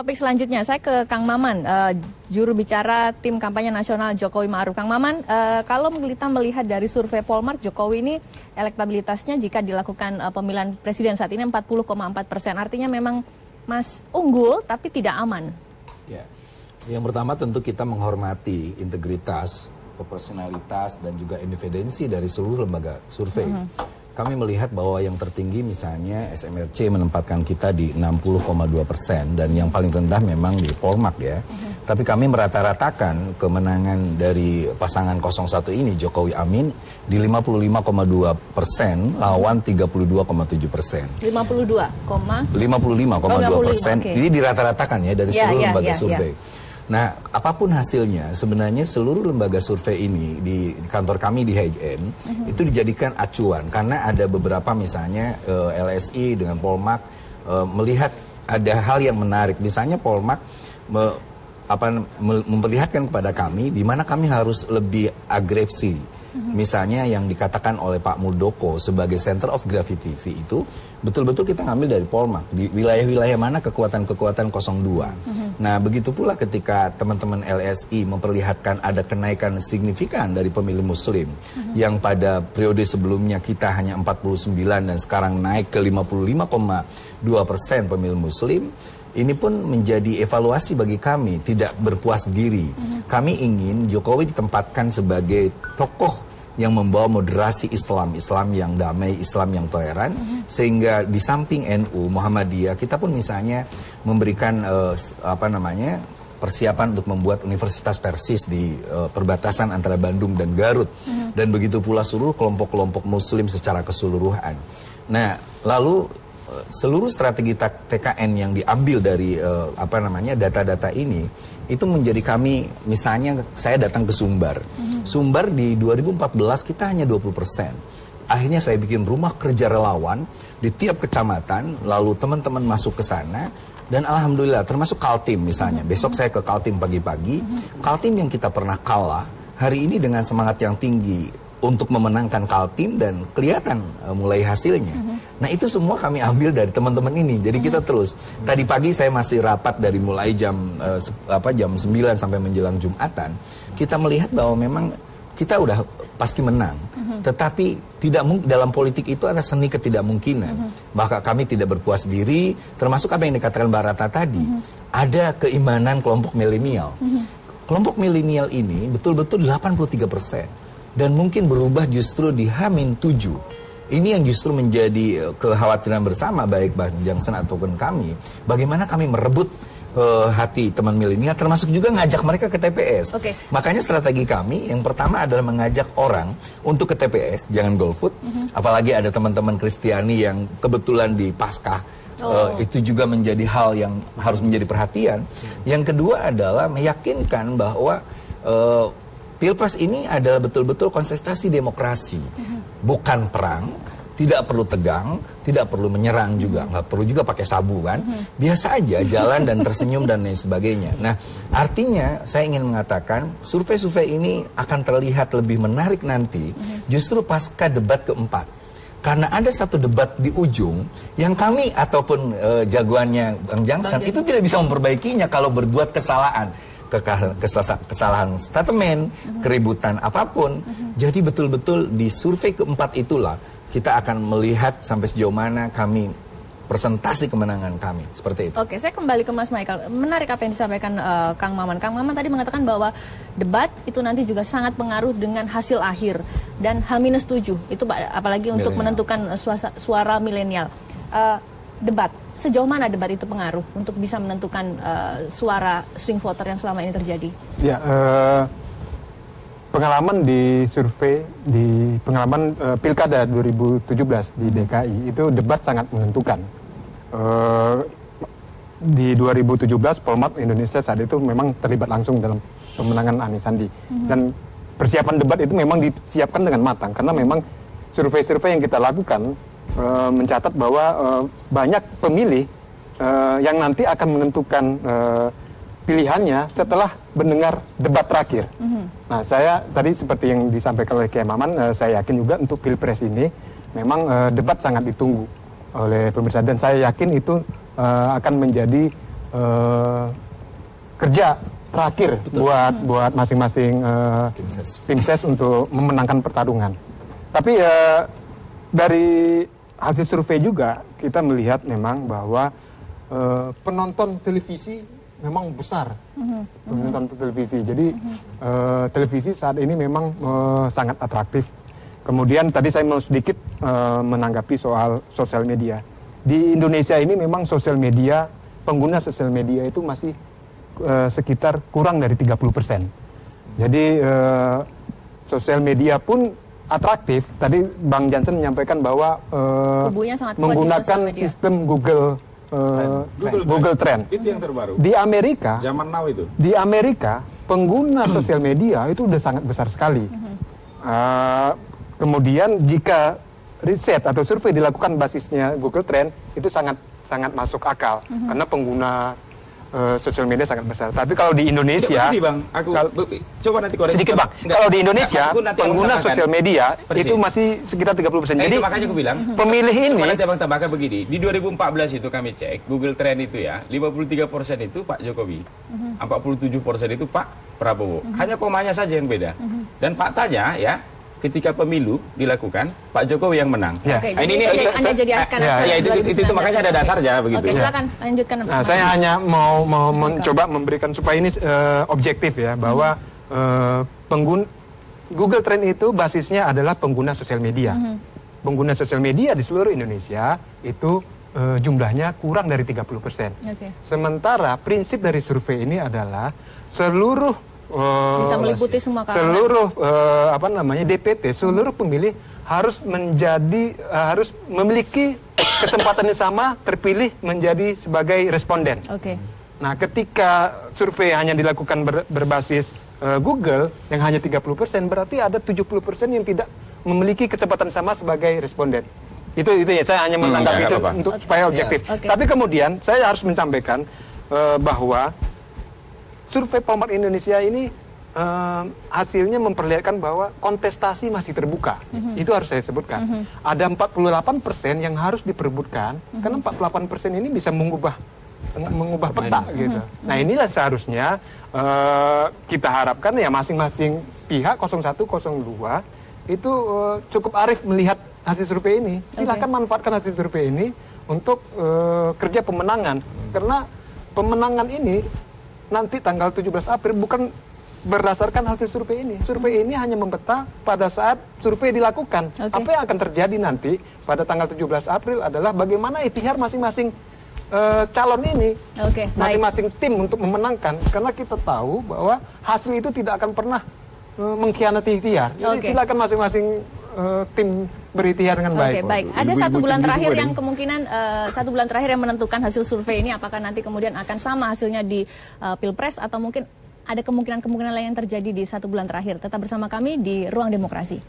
Topik selanjutnya, saya ke Kang Maman, juru bicara tim kampanye nasional Jokowi Ma'ruf. Kang Maman, kalau kita melihat dari survei Polmark, Jokowi ini elektabilitasnya jika dilakukan pemilihan presiden saat ini 40,4%. Artinya memang Mas unggul, tapi tidak aman. Ya. Yang pertama tentu kita menghormati integritas, proporsionalitas, dan juga independensi dari seluruh lembaga survei. Kami melihat bahwa yang tertinggi misalnya SMRC menempatkan kita di 60,2% dan yang paling rendah memang di Polmark ya. Tapi kami merata-ratakan kemenangan dari pasangan 01 ini Jokowi Amin di 55,2% lawan 32,7%. 55,2%. Okay. Jadi dirata-ratakan ya dari seluruh lembaga survei. Nah, apapun hasilnya, sebenarnya seluruh lembaga survei ini di kantor kami di HN itu dijadikan acuan karena ada beberapa misalnya LSI dengan Polmark melihat ada hal yang menarik. Misalnya Polmark memperlihatkan kepada kami di mana kami harus lebih agresif. Misalnya yang dikatakan oleh Pak Muldoko sebagai center of gravity itu betul-betul kita ngambil dari Polmark di wilayah-wilayah mana kekuatan-kekuatan 02. Nah begitu pula ketika teman-teman LSI memperlihatkan ada kenaikan signifikan dari pemilih Muslim yang pada periode sebelumnya kita hanya 49 dan sekarang naik ke 55,2% pemilih Muslim. Ini pun menjadi evaluasi bagi kami, tidak berpuas diri. Kami ingin Jokowi ditempatkan sebagai tokoh yang membawa moderasi Islam, Islam yang damai, Islam yang toleran, sehingga di samping NU, Muhammadiyah, kita pun misalnya memberikan persiapan untuk membuat Universitas Persis di perbatasan antara Bandung dan Garut, dan begitu pula seluruh kelompok-kelompok Muslim secara keseluruhan. Nah, lalu seluruh strategi TKN yang diambil dari data-data ini itu menjadi kami, misalnya saya datang ke Sumbar. Sumbar di 2014 kita hanya 20%. Akhirnya saya bikin rumah kerja relawan di tiap kecamatan, lalu teman-teman masuk ke sana dan alhamdulillah termasuk Kaltim misalnya. Besok saya ke Kaltim pagi-pagi. Kaltim yang kita pernah kalah hari ini dengan semangat yang tinggi untuk memenangkan Kaltim dan kelihatan mulai hasilnya. Nah itu semua kami ambil dari teman-teman ini. Jadi kita terus. Tadi pagi saya masih rapat dari mulai jam 9 sampai menjelang Jumatan. Kita melihat bahwa memang kita udah pasti menang. Tetapi dalam politik itu ada seni ketidakmungkinan. Bahkan kami tidak berpuas diri, termasuk apa yang dikatakan Mbak Ratna tadi. Ada keimanan kelompok milenial. Kelompok milenial ini betul-betul 83%. Dan mungkin berubah justru di H-7. Ini yang justru menjadi kekhawatiran bersama baik Bang Jansen ataupun kami. Bagaimana kami merebut hati teman milenial termasuk juga ngajak mereka ke TPS. Makanya strategi kami yang pertama adalah mengajak orang untuk ke TPS, jangan golput. Apalagi ada teman-teman Kristiani yang kebetulan di Paskah. Itu juga menjadi hal yang harus menjadi perhatian. Yang kedua adalah meyakinkan bahwa Pilpres ini adalah betul-betul kontestasi demokrasi, bukan perang, tidak perlu tegang, tidak perlu menyerang juga, nggak perlu juga pakai sabu kan, biasa aja jalan dan tersenyum dan lain sebagainya. Nah artinya saya ingin mengatakan survei-survei ini akan terlihat lebih menarik nanti justru pasca debat keempat. Karena ada satu debat di ujung yang kami ataupun jagoannya Bang Jansen itu tidak bisa memperbaikinya kalau berbuat kesalahan. Kesalahan statement, keributan apapun. Jadi betul-betul di survei keempat itulah kita akan melihat sampai sejauh mana kami presentasi kemenangan kami. Seperti itu. Oke, saya kembali ke Mas Michael. Menarik apa yang disampaikan Kang Maman. Kang Maman tadi mengatakan bahwa debat itu nanti juga sangat pengaruh dengan hasil akhir. Dan H-7 itu apalagi untuk menentukan suara milenial. Debat, sejauh mana debat itu pengaruh untuk bisa menentukan suara swing voter yang selama ini terjadi? Ya, pengalaman di survei, di pengalaman Pilkada 2017 di DKI, itu debat sangat menentukan. Di 2017, Polmark Indonesia saat itu memang terlibat langsung dalam pemenangan Anies Sandi. Dan persiapan debat itu memang disiapkan dengan matang, karena memang survei-survei yang kita lakukan mencatat bahwa banyak pemilih yang nanti akan menentukan pilihannya setelah mendengar debat terakhir. Nah, saya tadi seperti yang disampaikan oleh Kiai Maman, saya yakin juga untuk Pilpres ini memang debat sangat ditunggu oleh pemirsa dan saya yakin itu akan menjadi kerja terakhir buat masing-masing tim ses untuk memenangkan pertarungan. Tapi dari hasil survei juga kita melihat memang bahwa penonton televisi memang besar. Penonton televisi. Jadi televisi saat ini memang sangat atraktif. Kemudian tadi saya mau sedikit menanggapi soal sosial media. Di Indonesia ini memang sosial media, pengguna sosial media itu masih sekitar kurang dari 30%. Jadi sosial media pun atraktif. Tadi Bang Jansen menyampaikan bahwa menggunakan sistem Google Trend. Itu yang terbaru. Di Amerika, zaman now itu. Di Amerika pengguna sosial media itu udah sangat besar sekali. Kemudian jika riset atau survei dilakukan basisnya Google Trend itu sangat masuk akal karena pengguna sosial media sangat besar. Tapi kalau di Indonesia, Bang, coba nanti koreksi sedikit Bang. Kalau di Indonesia pengguna sosial media itu masih sekitar 30%. Jadi makanya aku bilang pemilih ini. Nanti Abang tambahkan begini. Di 2014 itu kami cek Google Trend itu ya, 53% itu Pak Jokowi, 47% itu Pak Prabowo. Hanya komanya saja yang beda. Dan faktanya ya, ketika pemilu dilakukan, Pak Jokowi yang menang. Ya. Oke, ini hanya jadi itu makanya ada dasarnya begitu. Oke, silakan lanjutkan. Nah, saya hanya mau mencoba memberikan supaya ini objektif ya, bahwa pengguna Google Trend itu basisnya adalah pengguna sosial media. Pengguna sosial media di seluruh Indonesia itu jumlahnya kurang dari 30%. Sementara prinsip dari survei ini adalah seluruh bisa meliputi semua kalangan. Seluruh DPT, seluruh pemilih harus memiliki kesempatan yang sama terpilih menjadi sebagai responden. Nah, ketika survei hanya dilakukan berbasis Google yang hanya 30%, berarti ada 70% yang tidak memiliki kesempatan sama sebagai responden. Itu ya, saya hanya menanggapi itu untuk supaya objektif. Tapi kemudian saya harus menyampaikan bahwa survei Polmark Indonesia ini hasilnya memperlihatkan bahwa kontestasi masih terbuka. Itu harus saya sebutkan. Ada 48% yang harus diperebutkan, karena 48% ini bisa mengubah peta gitu. Nah, inilah seharusnya kita harapkan ya masing-masing pihak 01, 02 itu cukup arif melihat hasil survei ini. Silakan manfaatkan hasil survei ini untuk kerja pemenangan. Karena pemenangan ini nanti tanggal 17 April bukan berdasarkan hasil survei ini. Survei ini hanya membeta pada saat survei dilakukan. Apa yang akan terjadi nanti pada tanggal 17 April adalah bagaimana ikhtiar masing-masing calon ini, masing-masing tim untuk memenangkan. Karena kita tahu bahwa hasil itu tidak akan pernah mengkhianati ikhtiar. Jadi silakan masing-masing tim berikhtiar dengan baik. Baik. Ada 1 bulan terakhir yang kemungkinan 1 bulan terakhir yang menentukan hasil survei ini, apakah nanti kemudian akan sama hasilnya di Pilpres atau mungkin ada kemungkinan lain yang terjadi di 1 bulan terakhir. Tetap bersama kami di Ruang Demokrasi.